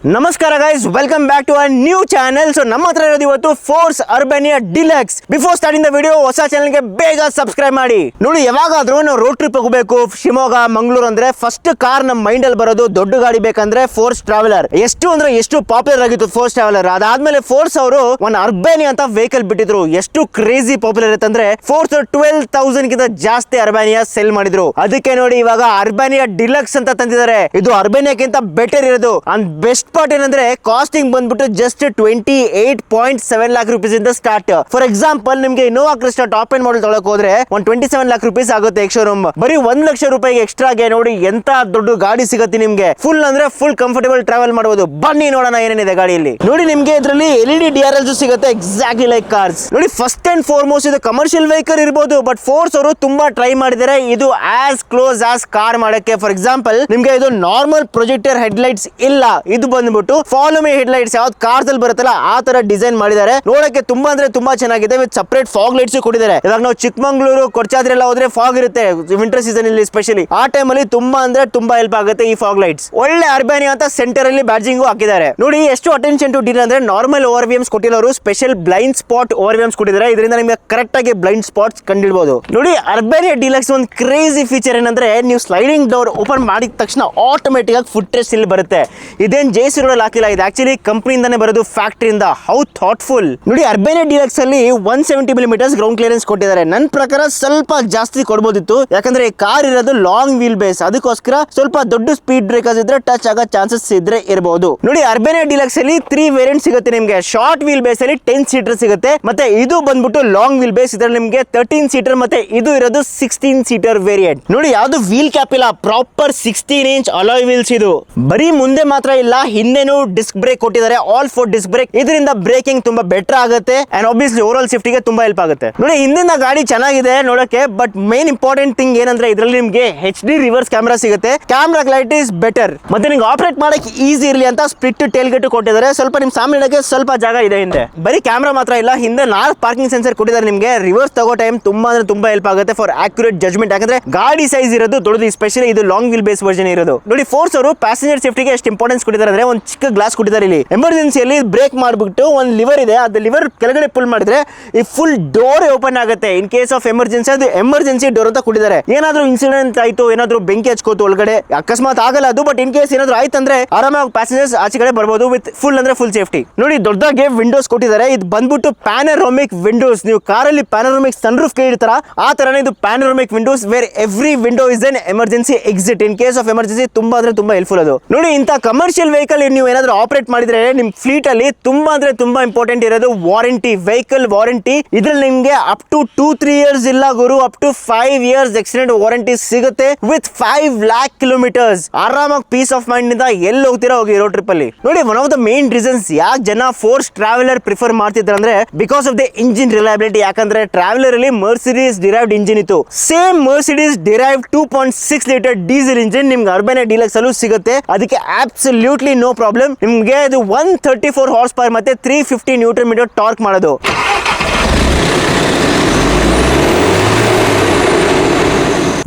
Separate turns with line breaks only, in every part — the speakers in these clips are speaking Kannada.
ನಮಸ್ಕಾರ guys, welcome back to a new channel. So ನಮ್ಮ ಹತ್ರ ಇರೋದು ಇವತ್ತು Force Urbania Deluxe. Before starting the video ಹೊಸ ಚಾನೆಲ್ಗೆ ಬೇಗ ಸಬ್ಸ್ಕ್ರೈಬ್ ಮಾಡಿ. ನೋಡಿ, ಯಾವಾಗಾದ್ರೂ ನಾವು ರೋಡ್ ಟ್ರಿಪ್ ಹೋಗಬೇಕು ಶಿವಮೊಗ್ಗ ಮಂಗಳೂರು ಅಂದ್ರೆ ಫಸ್ಟ್ ಕಾರ್ ನಮ್ಮ ಮೈಂಡ್ ಅಲ್ಲಿ ಬರೋದು ದೊಡ್ಡ ಗಾಡಿ ಬೇಕಂದ್ರೆ ಫೋರ್ಸ್ ಟ್ರಾವೆಲರ್. ಎಷ್ಟು ಪಾಪ್ಯುಲರ್ ಆಗಿತ್ತು ಫೋರ್ಸ್ ಟ್ರಾವೆಲರ್. ಅದಾದ್ಮೇಲೆ ಫೋರ್ಸ್ ಅವರು ಒಂದು ಅರ್ಬಾನಿಯಾ ಅಂತ ವೆಹಿಕಲ್ ಬಿಟ್ಟಿದ್ರು. ಎಷ್ಟು ಕ್ರೇಜಿ ಪಾಪ್ಯುಲರ್ ಇರುತ್ತೆ ಅಂದ್ರೆ ಫೋರ್ಸ್ 12,000 ಗಿಂತ ಜಾಸ್ತಿ ಅರ್ಬಾನಿಯಾ ಸೆಲ್ ಮಾಡಿದ್ರು. ಅದಕ್ಕೆ ನೋಡಿ ಇವಾಗ ಅರ್ಬಾನಿಯಾ ಡಿಲಕ್ಸ್ ಅಂತ ತಂದಿದ್ದಾರೆ. ಇದು ಅರ್ಬಾನಿಯಾಕ್ಕಿಂತ ಬೆಟರ್ ಇರೋದು. ಅಂಡ್ ಬೆಸ್ಟ್ ಪಾರ್ಟ್ ಏನಂದ್ರೆ ಕಾಸ್ಟಿಂಗ್ ಬಂದ್ಬಿಟ್ಟು ಜಸ್ಟ್ 28.7 lakh rupees ಇಂದ ಸ್ಟಾರ್ಟ್. ಫಾರ್ ಎಕ್ಸಾಂಪಲ್, ನಿಮ್ಗೆ Innova Crysta top end model Tughlaq ಹೋದ್ರೆ 27 lakh rupees ಆಗುತ್ತೆ ಎಕ್ಸ್ ಶೋರೂಮ್. ಬರೀ 1 ಲಕ್ಷ ರೂಪಾಯಿಗೆ ಎಕ್ಸ್ಟ್ರಾಗೆ ನೋಡಿ ಎಂತ ದೊಡ್ಡ ಗಾಡಿ ಸಿಗುತ್ತೆ ನಿಮ್ಗೆ. ಫುಲ್ ಅಂದ್ರೆ ಫುಲ್ ಕಂಫರ್ಟಬಲ್ ಟ್ರಾವೆಲ್ ಮಾಡಬಹುದು. ಬನ್ನಿ ನೋಡೋಣ ಏನೇನಿದೆ ಗಾಡಿಯಲ್ಲಿ. ನೋಡಿ, ನಿಮ್ಗೆ ಇದರಲ್ಲಿ LED DRLs ಸಿಗುತ್ತೆ ಎಕ್ಸಾಕ್ಟ್ಲಿ ಲೈಕ್ ಕಾರ್ಸ್. ನೋಡಿ, ಫಸ್ಟ್ ಅಂಡ್ ಫಾರ್ಮೋಸ್ಟ್ ಇದು ಕಮರ್ಷಿಯಲ್ ವೆಹಿಕಲ್ ಇರಬಹುದು, ಬಟ್ ಫೋರ್ಸ್ ಅವರು ತುಂಬಾ ಟ್ರೈ ಮಾಡಿದ್ದಾರೆ ಇದು ಆಸ್ ಕ್ಲೋಸ್ ಆಸ್ ಕಾರ್ ಮಾಡಕ್ಕೆ. ಫಾರ್ ಎಕ್ಸಾಂಪಲ್, ನಿಮ್ಗೆ ಇದು ನಾರ್ಮಲ್ ಪ್ರೊಜೆಕ್ಟರ್ ಹೆಡ್ಲೈಟ್ಸ್ ಇಲ್ಲ, ಇದು ಬಂದ್ಬಿಟ್ಟು ಫಾಲೋ ಮಿ ಹೆಡ್ಲೈಟ್ಸ್ ಯಾವ್ದು ಕಾರ್ಸ್ ಅಲ್ಲಿ ಬರುತ್ತಲ್ಲ ಆ ತರ ಡಿಸೈನ್ ಮಾಡಿದ್ದಾರೆ. ನೋಡಕ್ಕೆ ತುಂಬಾ ಅಂದ್ರೆ ತುಂಬಾ ಚೆನ್ನಾಗಿದೆ. ವಿತ್ ಸಪರೇಟ್ ಫಾಗ್ ಲೈಟ್ಸ್ ಕೊಟ್ಟಿದ್ದಾರೆ. ಇವಾಗ ನಾವು ಚಿಕ್ಕಮಂಗ್ಳೂರು ಕೊಡ್ಚಾದ್ರಿ ಎಲ್ಲ ಹೋದ್ರೆ ಫಾಗ್ ಇರುತ್ತೆ ವಿಂಟರ್ ಸೀಸನ್ ಇಲ್ಲಿ ಸ್ಪೆಷಲಿ. ಆ ಟೈಮ್ ಅಲ್ಲಿ ತುಂಬಾ ಅಂದ್ರೆ ತುಂಬಾ ಹೆಲ್ಪ್ ಆಗುತ್ತೆ ಈ ಫಾಗ್ ಲೈಟ್ಸ್. ಒಳ್ಳೆ ಅರ್ಬಾನಿಯಾ ಅಂತ ಸೆಂಟರ್ ಅಲ್ಲಿ ಬ್ಯಾಡ್ಜಿಂಗ್ ಹಾಕಿದ್ದಾರೆ. ನೋಡಿ, ಎಷ್ಟು ಅಟೆನ್ಷನ್ ಟು ಡೀಟೇಲ್ ಅಂದ್ರೆ ನಾರ್ಮಲ್ ಓವರ್ ವಿಎಮ್ಸ್ ಕೊಟ್ಟಿರೋರು special blind spot ORVMs ಕೊಟ್ಟಿದ್ದಾರೆ. ಇದರಿಂದ ನಿಮಗೆ ಕರೆಕ್ಟ್ ಆಗಿ ಬ್ಲೈಂಡ್ ಸ್ಪಾಟ್ಸ್ ಕಂಡಿಡಬಹುದು. ನೋಡಿ, ಅರ್ಬಾನಿಯಾ ಡಿಲಕ್ಸ್ ಒಂದು ಕ್ರೇಜಿ ಫೀಚರ್ ಏನಂದ್ರೆ ನೀವು ಸ್ಲೈಡಿಂಗ್ ಡೋರ್ ಓಪನ್ ಮಾಡಿದ ತಕ್ಷಣ ಆಟೋಮೆಟಿಕ್ ಆಗಿ ಫುಟ್ ರೆಸ್ಟ್ ಇಲ್ಲಿ ಬರುತ್ತೆ. ಇದೇನ್ ಜೇಸಿ ರೋಡ್ ಹಾಕಿಲ್ಲ, ಇದು ಆಕ್ಚುಲಿ ಕಂಪನಿಯಿಂದಾನೇ ಬರೋದು, ಫ್ಯಾಕ್ಟರಿಯಿಂದ. How thoughtful. ನೋಡಿ, ಅರ್ಬಾನಿಯಾ ಡಿಲಕ್ಸ್ ಅಲ್ಲಿ 170 mm ಗ್ರೌಂಡ್ ಕ್ಲಿಯರೆನ್ಸ್ ಕೊಟ್ಟಿದ್ದಾರೆ. ನನ್ನ ಪ್ರಕಾರ ಸ್ವಲ್ಪ ಜಾಸ್ತಿ ಕೊಡಬಹುದಿತ್ತು, ಯಾಕಂದ್ರೆ ಕಾರ್ ಇರೋದು ಲಾಂಗ್ ವೀಲ್ ಬೇಸ್. ಅದಕ್ಕೋಸ್ಕರ ಸ್ವಲ್ಪ ದೊಡ್ಡ ಸ್ಪೀಡ್ ಬ್ರೇಕರ್ಸ್ ಇದ್ರೆ ಟಚ್ ಆಗೋ ಚಾನ್ಸಸ್ ಇದ್ರೆ ಇರಬಹುದು. ನೋಡಿ, ಅರ್ಬಾನಿಯಾ ಡಿಲಕ್ಸ್ ಅಲ್ಲಿ 3 ವೇರಿಯಂಟ್ ಸಿಗುತ್ತೆ ನಿಮ್ಗೆ. ಶಾರ್ಟ್ ವೀಲ್ ಬೇಸ್ ಅಲ್ಲಿ 10 ಸೀಟರ್ ಸಿಗುತ್ತೆ, ಮತ್ತೆ ಇದು ಬಂದ್ಬಿಟ್ಟು ಲಾಂಗ್ ವೀಲ್ ಬೇಸ್. ಇದರಲ್ಲಿ ನಿಮ್ಗೆ 13 ಸೀಟರ್ ಮತ್ತೆ ಇದು ಇರೋದು 16 ಸೀಟರ್ ವೇರಿಯಂಟ್. ನೋಡಿ, ಯಾವ್ದು ವೀಲ್ ಕ್ಯಾಪ್ ಇಲ್ಲ, ಪ್ರಾಪರ್ 16 ಇಂಚ್ ಅಲಾಯ್ ವೀಲ್ಸ್. ಇದು ಬರೀ ಮುಂದೆ ಮಾತ್ರ ಇಲ್ಲ, ಹಿಂದೆನೂ ಡಿಸ್ಕ್ ಬ್ರೇಕ್ ಕೊಟ್ಟಿದ್ದಾರೆ, ಆಲ್ 4 ಡಿಸ್ಕ್ ಬ್ರೇಕ್. ಇದರಿಂದ ಬ್ರೇಕಿಂಗ್ ತುಂಬಾ ಬೆಟರ್ ಆಗುತ್ತೆ ಅಂಡ್ ಆಬ್ವಿಯಸ್ಲಿ ಓವರ್ ಆಲ್ ಸೇಫ್ಟಿಗೆ ತುಂಬಾ ಹೆಲ್ಪ್ ಆಗುತ್ತೆ. ನೋಡಿ, ಹಿಂದಿನ ಗಾಡಿ ಚೆನ್ನಾಗಿದೆ ನೋಡಕ್ಕೆ, ಬಟ್ ಮೇನ್ ಇಂಪಾರ್ಟೆಂಟ್ ಥಿಂಗ್ ಏನಂದ್ರೆ ಇದರಲ್ಲಿ ನಿಮ್ಗೆ HD ರಿವರ್ಸ್ ಕ್ಯಾಮೆರಾ ಸಿಗುತ್ತೆ. ಕ್ಯಾಮೆರಾ ಕ್ಲಾರಿಟಿ ಇಸ್ ಬೆಟರ್, ಮತ್ತೆ ನಿಮ್ಗೆ ಆಪರೇಟ್ ಮಾಡಕ್ಕೆ ಈಸಿ ಇರಲಿ ಅಂತ ಸ್ಪ್ಲಿಟ್ ಟೇಲ್ ಗೇಟ್ ಕೊಟ್ಟಿದ್ದಾರೆ. ಸ್ವಲ್ಪ ನಿಮ್ ಸಾಮಾನು ಇಡಕ್ಕೆ ಸ್ವಲ್ಪ ಜಾಗ ಇದೆ ಹಿಂದೆ. ಬರೀ ಕ್ಯಾಮೆರಾ ಮಾತ್ರ ಇಲ್ಲ, ಹಿಂದೆ 4 ಪಾರ್ಕಿಂಗ್ ಸೆನ್ಸರ್ ಕೊಟ್ಟಿದ್ದಾರೆ. ನಿಮ್ಗೆ ರಿವರ್ಸ್ ತಗೋ ಟೈಮ್ ತುಂಬಾ ಅಂದ್ರೆ ತುಂಬಾ ಹೆಲ್ಪ್ ಆಗುತ್ತೆ ಫಾರ್ ಆಕ್ಯುರೇಟ್ ಜಜ್ಮೆಂಟ್. ಯಾಕಂದ್ರೆ ಗಾಡಿ ಸೈಜ್ ಇರೋದು ದೊಡ್ಡದು, ಸ್ಪೆಷಲಿ ಇದು ಲಾಂಗ್ ವೀಲ್ ಬೇಸ್ ವರ್ಷನ್ ಇರೋದು. ನೋಡಿ, ಫೋರ್ಸ್ ಅವರು ಪ್ಯಾಸೆಂಜರ್ ಸೇಫ್ಟಿಗೆ ಎಷ್ಟು ಇಂಪಾರ್ಟೆನ್ಸ್ ಕೊಟ್ಟಿದ್ದಾರೆ ಅಂದ್ರೆ ಒಂದು ಚಿಕ್ಕ ಗ್ಲಾಸ್ ಕೊಟ್ಟಿದ್ದಾರೆ. ಇಲ್ಲಿ ಎಮರ್ಜೆನ್ಸಿಯಲ್ಲಿ ಬ್ರೇಕ್ ಮಾಡ್ಬಿಟ್ಟು ಒಂದು ಲಿವರ್ ಇದೆ, ಅದು ಲಿವರ್ ಕೆಳಗಡೆ ಪುಲ್ ಮಾಡಿದ್ರೆ ಈ ಫುಲ್ ಡೋರ್ ಓಪನ್ ಆಗುತ್ತೆ. ಇನ್ ಕೇಸ್ ಆಫ್ ಎಮರ್ಜೆನ್ಸಿ ಅದು ಎಮರ್ಜೆನ್ಸಿ ಡೋರ್ ಅಂತ ಕೊಟ್ಟಿದ್ದಾರೆ. ಏನಾದ್ರೂ ಇನ್ಸಿಡೆಂಟ್ ಆಯ್ತು, ಏನಾದ್ರೂ ಬೆಂಕಿ ಹಚ್ಕೋತು ಒಳಗಡೆ, ಅಕಸ್ಮಾತ್ ಆಗಲ್ಲ ಅದು, ಬಟ್ ಇನ್ ಕೇಸ್ ಏನಾದ್ರು ಆಯ್ತಂದ್ರೆ ಆರಾಮಾಗಿ ಪ್ಯಾಸೆಂಜರ್ಸ್ ಆಚೆ ಕಡೆ ಬರ್ಬೋದು ವಿತ್ ಫುಲ್ ಅಂದ್ರೆ ಫುಲ್ ಸೇಫ್ಟಿ. ನೋಡಿ, ದೊಡ್ಡದಾಗಿ ವಿಂಡೋಸ್ ಕೊಟ್ಟಿದ್ದಾರೆ. ಇದು ಬಂದ್ಬಿಟ್ಟು ಪ್ಯಾನರೋಮಿಕ್ ವಿಂಡೋಸ್. ನೀವು ಕಾರಲ್ಲಿ ಪ್ಯಾನರೋಮಿಕ್ ಸನ್ ರೂಫ್ ಕೇಳಿರ್ತಾರ, ಆ ತರನೇ ಇದು panoramic Windows wear every window is N emergency exit. In case of emergency ತುಂಬಾ ಅಂದ್ರೆ ತುಂಬಾ ಹೆಲ್ಪ್ಫುಲ್ ಅದು. ನೋಡಿ, ಇಂತ ಕಮರ್ಷಿಯಲ್ ವೆಹಿಕಲ್ ನೀವು ಏನಾದ್ರು ಆಪರೇಟ್ ಮಾಡಿದ್ರೆ ನಿಮ್ ಫ್ಲೀಟ್ ಅಲ್ಲಿ ತುಂಬಾ ಅಂದ್ರೆ ತುಂಬಾ ಇಂಪಾರ್ಟೆಂಟ್ ಇರೋದು ವಾರಂಟಿ, ವೆಹಿಕಲ್ ವಾರಂಟಿ. ಇದ್ರಲ್ಲಿ ನಿಮ್ಗೆ ಅಪ್ ಟು 2-3 years ಇಲ್ಲ ಗುರು, up to 5 years extended warranty ಸಿಗುತ್ತೆ ವಿತ್ 5 lakh kilometers. ಆರಾಮಾಗಿ ಪೀಸ್ ಆಫ್ ಮೈಂಡ್ ಇಂದ ಎಲ್ಲಿ ಹೋಗ್ತೀರಾ ಹೋಗಿ ರೋಡ್ ಟ್ರಿಪ್ ಅಲ್ಲಿ. ನೋಡಿ, one of the main reasons ಯಾಕೆ ಜನ ಫೋರ್ಸ್ ಟ್ರಾವೆಲರ್ ಪ್ರಿಫರ್ ಮಾಡ್ತಿದ್ರು ಅಂದ್ರೆ because of the engine reliability. ಯಾಕಂದ್ರೆ ಟ್ರಾವೆಲರ್ ಅಲ್ಲಿ ಮರ್ಸಿಡೀಸ್ ಡಿರೈವ್ಡ್ ಇಂಜಿನ್ ಇತ್ತು. Same Mercedes derive 2.6 liter diesel engine ನಿಮ್ಗೆ ಅರ್ಬಾನಿಯಾ ಡಿಲಕ್ಸ್ ಅಲ್ಲೂ ಸಿಗುತ್ತೆ. ಅದಕ್ಕೆ ಅಬ್ಸಲ್ಯೂಟ್ಲಿ ನೋ ಪ್ರಾಬ್ಲಮ್. ನಿಮ್ಗೆ ಇದು 134 ಹಾರ್ಸ್ ಪವರ್ ಮತ್ತೆ 350 ನ್ಯೂಟನ್ ಮೀಟರ್ ಟಾರ್ಕ್ ಮಾಡೋದು.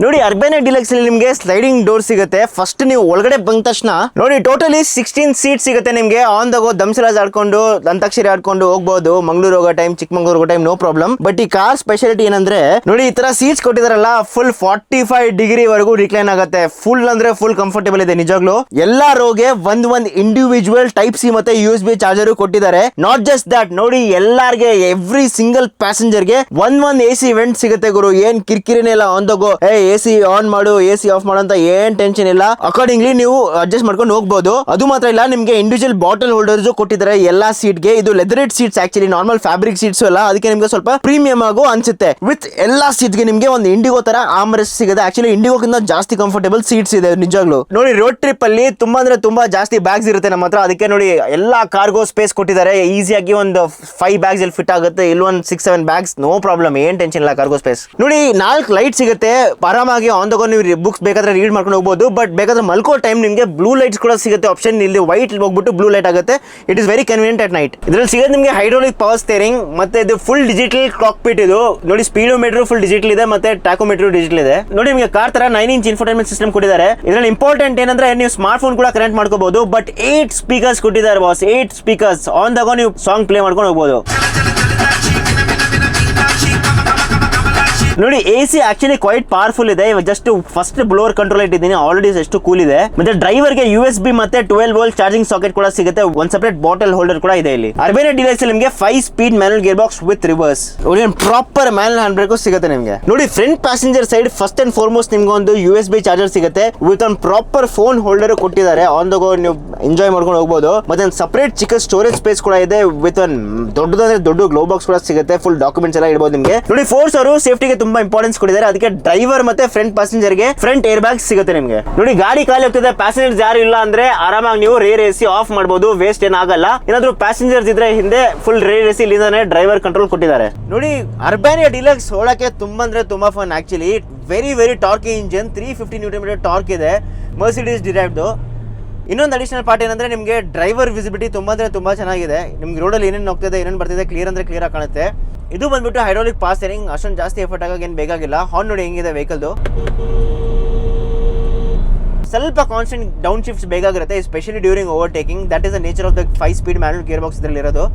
ನೋಡಿ, ಅರ್ಬಾನಿಯಾ ಡಿಲಕ್ಸ್ ಅಲ್ಲಿ ನಿಮ್ಗೆ ಸ್ಲೈಡಿಂಗ್ ಡೋರ್ ಸಿಗುತ್ತೆ. ಫಸ್ಟ್ ನೀವು ಒಳಗಡೆ ಬಂದ ತಕ್ಷಣ ನೋಡಿ ಟೋಟಲಿ 16 ಸೀಟ್ ಸಿಗುತ್ತೆ ನಿಮ್ಗೆ. ಆನ್ ದ ಗೋ ದಂಸರಾಜ್ ಆಡ್ಕೊಂಡು ಅಂತಾಕ್ಷರಿ ಆಡ್ಕೊಂಡು ಹೋಗ್ಬಹುದು. ಮಂಗಳೂರು ಹೋಗೋ ಟೈಮ್, ಚಿಕ್ಕಮಂಗ್ಳೂರು ಹೋಗೋ ಟೈಮ್ ನೋ ಪ್ರಾಬ್ಲಮ್. ಬಟ್ ಈ ಕಾರ್ ಸ್ಪೆಷಾಲಿಟಿ ಏನಂದ್ರೆ ನೋಡಿ, ಈ ತರ ಸೀಟ್ಸ್ ಕೊಟ್ಟಿದಾರಲ್ಲ ಫುಲ್ 45 ಡಿಗ್ರಿ ವರೆಗೂ ರಿಕ್ಲೈನ್ ಆಗುತ್ತೆ. ಫುಲ್ ಅಂದ್ರೆ ಫುಲ್ ಕಂಫರ್ಟೇಬಲ್ ಇದೆ ನಿಜಾಗ್ಲು. ಎಲ್ಲಾ ರೋಗೆ ಒಂದ್ ಇಂಡಿವಿಜುವಲ್ ಟೈಪ್ ಸಿ ಮತ್ತೆ USB ಚಾರ್ಜರ್ ಕೊಟ್ಟಿದ್ದಾರೆ. ನಾಟ್ ಜಸ್ಟ್ ದಟ್, ನೋಡಿ ಎಲ್ಲಾರ್ಗೆ ಎವ್ರಿ ಸಿಂಗಲ್ ಪ್ಯಾಸೆಂಜರ್ ಗೆ ಒಂದ್ AC ವೆಂಟ್ ಸಿಗುತ್ತೆ ಗುರು. ಏನ್ ಕಿರಿಕಿರಿನೇ ಇಲ್ಲ. On the go AC on ಮಾಡು, AC ಆಫ್ ಮಾಡು ಅಂತ ಏನ್ ಟೆನ್ಷನ್ ಇಲ್ಲ. ಅಕಾರ್ಡಿಂಗ್ಲಿ ನೀವು ಅಡ್ಜಸ್ಟ್ ಮಾಡ್ಕೊಂಡು ಹೋಗಬಹುದು. ಅದು ಮಾತ್ರ ಇಲ್ಲ, ನಿಮ್ಗೆ ಇಂಡಿವಿಜುವಲ್ ಬಾಟಲ್ ಹೋಲ್ಡರ್ಸ್ ಕೊಟ್ಟಿದ್ದಾರೆ ಎಲ್ಲಾ ಸೀಟ್ ಗೆ. ಇದು leathered seats, actually normal fabric seats ಅಲ್ಲ, ಅದಕ್ಕೆ ನಿಮ್ಗೆ ಸ್ವಲ್ಪ ಪ್ರೀಮಿಯಂ ಆಗೋ ಅನ್ಸುತ್ತೆ. ವಿತ್ ಎಲ್ಲಾ ಸೀಟ್ ಗೆ ನಿಮ್ಗೆ ಒಂದು ಇಂಡಿಗೋ ತರ ಆರ್ಮ್ರೆಸ್ಟ್ ಸಿಗುತ್ತೆ. ಆಕ್ಚುಲಿ ಇಂಡಿಗೋಕ್ಕಿಂತ ಜಾಸ್ತಿ ಕಂಫರ್ಟೇಬಲ್ ಸೀಟ್ಸ್ ಇದೆ ನಿಜಾಗ್ಲು. ನೋಡಿ, ರೋಡ್ ಟ್ರಿಪ್ ಅಲ್ಲಿ ತುಂಬಾ ಅಂದ್ರೆ ತುಂಬಾ ಜಾಸ್ತಿ ಬ್ಯಾಗ್ಸ್ ಇರುತ್ತೆ ನಮ್ಮ ಹತ್ರ. ಅದಕ್ಕೆ ನೋಡಿ ಎಲ್ಲಾ ಕಾರ್ಗೋ ಸ್ಪೇಸ್ ಕೊಟ್ಟಿದ್ದಾರೆ. ಈಸಿಯಾಗಿ ಒಂದು 5 ಬ್ಯಾಗ್ಸ್ ಇಲ್ಲಿ ಫಿಟ್ ಆಗುತ್ತೆ. ಇಲ್ಲಿ ಒಂದು 6-7 ಬ್ಯಾಗ್ಸ್, ನೋ ಪ್ರಾಬ್ಲಮ್, ಏನ್ ಟೆನ್ಷನ್ ಇಲ್ಲ ಕಾರ್ಗೋ ಸ್ಪೇಸ್. ನೋಡಿ, 4 ಲೈಟ್ ಸಿಗುತ್ತೆ. ಆರಾಮಾಗಿ ಆನ್ ದ ಗೋ ನೀವು ಬುಕ್ಸ್ ಬೇಕಾದ್ರೆ ರೀಡ್ ಮಾಡ್ಕೊಂಡು ಹೋಗ್ಬೋದು. ಬಟ್ ಬೇಕಾದ್ರೆ ಮಲ್ಕೋ ಟೈಮ್ ನಿಮಗೆ ಬ್ಲೂ ಲೈಟ್ಸ್ ಕೂಡ ಸಿಗುತ್ತೆ ಆಪ್ಷನ್. ಇಲ್ಲಿ ವೈಟ್ ಹೋಗ್ಬಿಟ್ಟು ಬ್ಲೂ ಲೈಟ್ ಆಗುತ್ತೆ. It is very convenient at night. ಇದರಲ್ಲಿ ಸಿಗೋದು ನಿಮಗೆ ಹೈಡ್ರೋಲಿಕ್ ಪವರ್ ಸ್ಟೇರಿಂಗ್, ಮತ್ತೆ ಇದು ಫುಲ್ ಡಿಜಿಟಲ್ ಕಾಕ್ಪಿಟ್. ಇದು ನೋಡಿ ಸ್ಪೀಡೋಮೀಟರ್ ಫುಲ್ ಡಿಜಿಟಲ್ ಇದೆ, ಮತ್ತೆ ಟ್ಯಾಕೋಮೀಟರ್ ಡಿಜಿಟಲ್ ಇದೆ. ನೋಡಿ ನಿಮಗೆ ಕಾರ್ ತರ 9 ಇಂಚ್ ಇನ್ಫೋಟೈನ್ಮೆಂಟ್ ಸಿಸ್ಟಮ್ ಕೊಟ್ಟಿದ್ದಾರೆ. ಇದರಲ್ಲಿ ಇಂಪಾರ್ಟೆಂಟ್ ಏನಂದ್ರೆ ನೀವು ಸ್ಮಾರ್ಟ್ ಫೋನ್ ಕೂಡ ಕನೆಕ್ಟ್ ಮಾಡ್ಕೋಬಹುದು. ಬಟ್ 8 ಸ್ಪೀಕರ್ಸ್ ಕೊಟ್ಟಿದ್ದಾರೆ boss. 8 speakers on the go ನೀವು ಸಾಂಗ್ ಪ್ಲೇ ಮಾಡ್ಕೊಂಡು ಹೋಗ್ಬೋದು. ನೋಡಿ AC ಆಕ್ಚುಲಿ ಕ್ವೈಟ್ ಪವರ್ಫುಲ್ ಇದೆ. ಇವಾಗ ಜಸ್ಟ್ ಫಸ್ಟ್ ಬ್ಲೋವರ್ ಕಂಟ್ರೋಲ್ ಇಟ್ಟಿದ್ದೀನಿ, ಆಲ್ರೆಡಿ ಎಷ್ಟು ಕೂಲ್ ಇದೆ. ಮತ್ತೆ ಡ್ರೈವರ್ಗೆ USB ಮತ್ತೆ 12 ವೋಲ್ಟ್ ಚಾರ್ಜಿಂಗ್ ಸಾಕೆಟ್ ಕೂಡ ಸಿಗುತ್ತೆ. ಒಂದು ಸಪರೇಟ್ ಬಾಟಲ್ ಹೋಲ್ಡರ್ ಕೂಡ ಇದೆ ಇಲ್ಲಿ. ಅರ್ಬೇನಿಯಾ ಡಿಲಕ್ಸ್ ನಿಮಗೆ 5 speed manual gear box with reverse. Proper manual hand brake ಸಿಗುತ್ತೆ ನಿಮಗೆ. ನೋಡಿ front passenger side first and foremost ನಿಮ್ಗೆ ಒಂದು USB ಚಾರ್ಜರ್ ಸಿಗುತ್ತೆ ವಿತ್ ಒಂದು ಪ್ರಾಪರ್ ಫೋನ್ ಹೋಲ್ಡರ್ ಕೊಟ್ಟಿದ್ದಾರೆ. ಆನ್ ದ ಗೋ ನೀವು ಎಂಜಾಯ್ ಮಾಡ್ಕೊಂಡು ಹೋಗ್ಬೋದು. ಮತ್ತೆ ಒಂದು ಸಪರೇಟ್ ಚಿಕ್ಕ ಸ್ಟೋರೇಜ್ ಸ್ಪೇಸ್ ಕೂಡ ಇದೆ ವಿತ್ ಒಂದು ದೊಡ್ಡ ಗ್ಲೋ ಬಾಕ್ಸ್ ಕೂಡ ಸಿಗುತ್ತೆ. ಫುಲ್ ಡಾಕ್ಯುಮೆಂಟ್ಸ್ ಎಲ್ಲ ಇಡಬಹುದು ನಿಮಗೆ. ನೋಡಿ ಫೋರ್ಸ್ ಅವರು ಸೇಫ್ಟಿಗೆ ತುಂಬಾ ಇಂಪಾರ್ಟೆನ್ಸ್ ಕೊಟ್ಟಿದ್ದಾರೆ. ಅದಕ್ಕೆ ಡ್ರೈವರ್ ಮತ್ತೆ ಫ್ರಂಟ್ ಪ್ಯಾಸೆಂಜರ್ ಗೆ ಫ್ರಂಟ್ ಏರ್ ಬ್ಯಾಗ್ ಸಿಗುತ್ತೆ ನಿಮಗೆ. ನೋಡಿ ಗಾಡಿ ಖಾಲಿ ಹೋಗ್ತಿದೆ, ಪ್ಯಾಸೆಂಜರ್ಸ್ ಯಾರು ಇಲ್ಲ ಅಂದ್ರೆ ಆರಾಮಾಗಿ ನೀವು ರೇರ್ AC ಆಫ್ ಮಾಡಬಹುದು. ವೇಸ್ಟ್ ಏನಾಗಲ್ಲ. ಏನಾದ್ರು ಪ್ಯಾಸೆಂಜರ್ಸ್ ಇದ್ರೆ ಹಿಂದೆ ಫುಲ್ ರೇರ್ AC ಇಲ್ಲಿಂದಾನೆ ಡ್ರೈವರ್ ಕಂಟ್ರೋಲ್ ಕೊಟ್ಟಿದ್ದಾರೆ. ನೋಡಿ ಅರ್ಬೇನಿಯಾ ಡಿಲಕ್ಸ್ ಓಡಕ್ಕೆ ತುಂಬಾ ಅಂದ್ರೆ ತುಂಬಾ fun. Actually very torquey engine, 350 Nm torque ಇದೆ. Mercedes derived. ಇನ್ನೊಂದು ಅಡಿಷನಲ್ ಪಾರ್ಟ್ ಏನಂದ್ರೆ ನಿಮಗೆ ಡ್ರೈವರ್ ವಿಸಿಬಿಲಿಟಿ ತುಂಬಾ ಅಂದ್ರೆ ತುಂಬಾ ಚೆನ್ನಾಗಿದೆ. ನಿಮ್ಗೆ ರೋಡಲ್ಲಿ ಏನೇನು ಹೋಗ್ತಿದೆ ಏನೇನು ಬರ್ತಿದೆ ಕ್ಲಿಯರ್ ಅಂದ್ರೆ ಕ್ಲಿಯರ್ ಆಗಿ ಕಾಣುತ್ತೆ. ಇದು ಬಂದ್ಬಿಟ್ಟು ಹೈಡ್ರಾಲಿಕ್ ಪವರ್ ಸ್ಟೀರಿಂಗ್. ಅಷ್ಟೊಂದು ಜಾಸ್ತಿ ಎಫರ್ಟ್ ಆಗಿ ಏನು ಬೇಕಾಗಿಲ್ಲ. ಹಾರ್ನ್ ನೋಡಿ ಹೆಂಗಿದೆ ವೆಹಿಕಲ್ದು. ಸ್ವಲ್ಪ ಕಾನ್ಸ್ಟೆಂಟ್ ಡೌನ್ ಶಿಫ್ಟ್ಸ್ ಬೇಕಾಗಿರುತ್ತೆ, especially during overtaking. That is the nature of the 5 speed manual gear box ಇದರಲ್ಲಿ ಇರೋದು.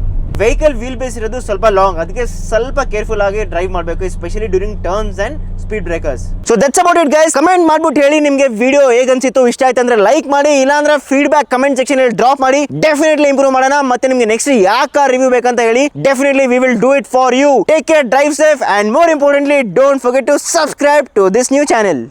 ವೆಹಿಕಲ್ ವೀಲ್ ಬೇಸ್ ಇರೋದು ಸ್ವಲ್ಪ ಲಾಂಗ್, ಅದಕ್ಕೆ ಸ್ವಲ್ಪ ಕೇರ್ಫುಲ್ ಆಗಿ ಡ್ರೈವ್ ಮಾಡಬೇಕು, especially during turns and speed breakers. So that's about it guys. Comment ಮಾಡ್ಬಿಟ್ಟು ಹೇಳಿ ನಿಮಗೆ ವಿಡಿಯೋ ಹೇಗೆ ಅನ್ಸಿತ್ತು. ಇಷ್ಟ ಆಯ್ತು ಅಂದ್ರೆ ಲೈಕ್ ಮಾಡಿ, ಇಲ್ಲಾಂದ್ರೆ ಫೀಡ್ಬ್ಯಾಕ್ ಕಮೆಂಟ್ ಸೆಕ್ಷನ್ ಅಲ್ಲಿ ಡ್ರಾಪ್ ಮಾಡಿ. ಡೆಫಿನೆಟ್ಲಿ ಇಂಪ್ರೂವ್ ಮಾಡೋಣ. ಮತ್ತೆ ನಿಮಗೆ ನೆಕ್ಸ್ಟ್ ಯಾವ ಕಾರ್ ರಿವ್ಯೂ ಬೇಕಂತ ಹೇಳಿ. Definitely we will do it for you. Take care, drive safe, and more importantly don't forget to subscribe to this new channel.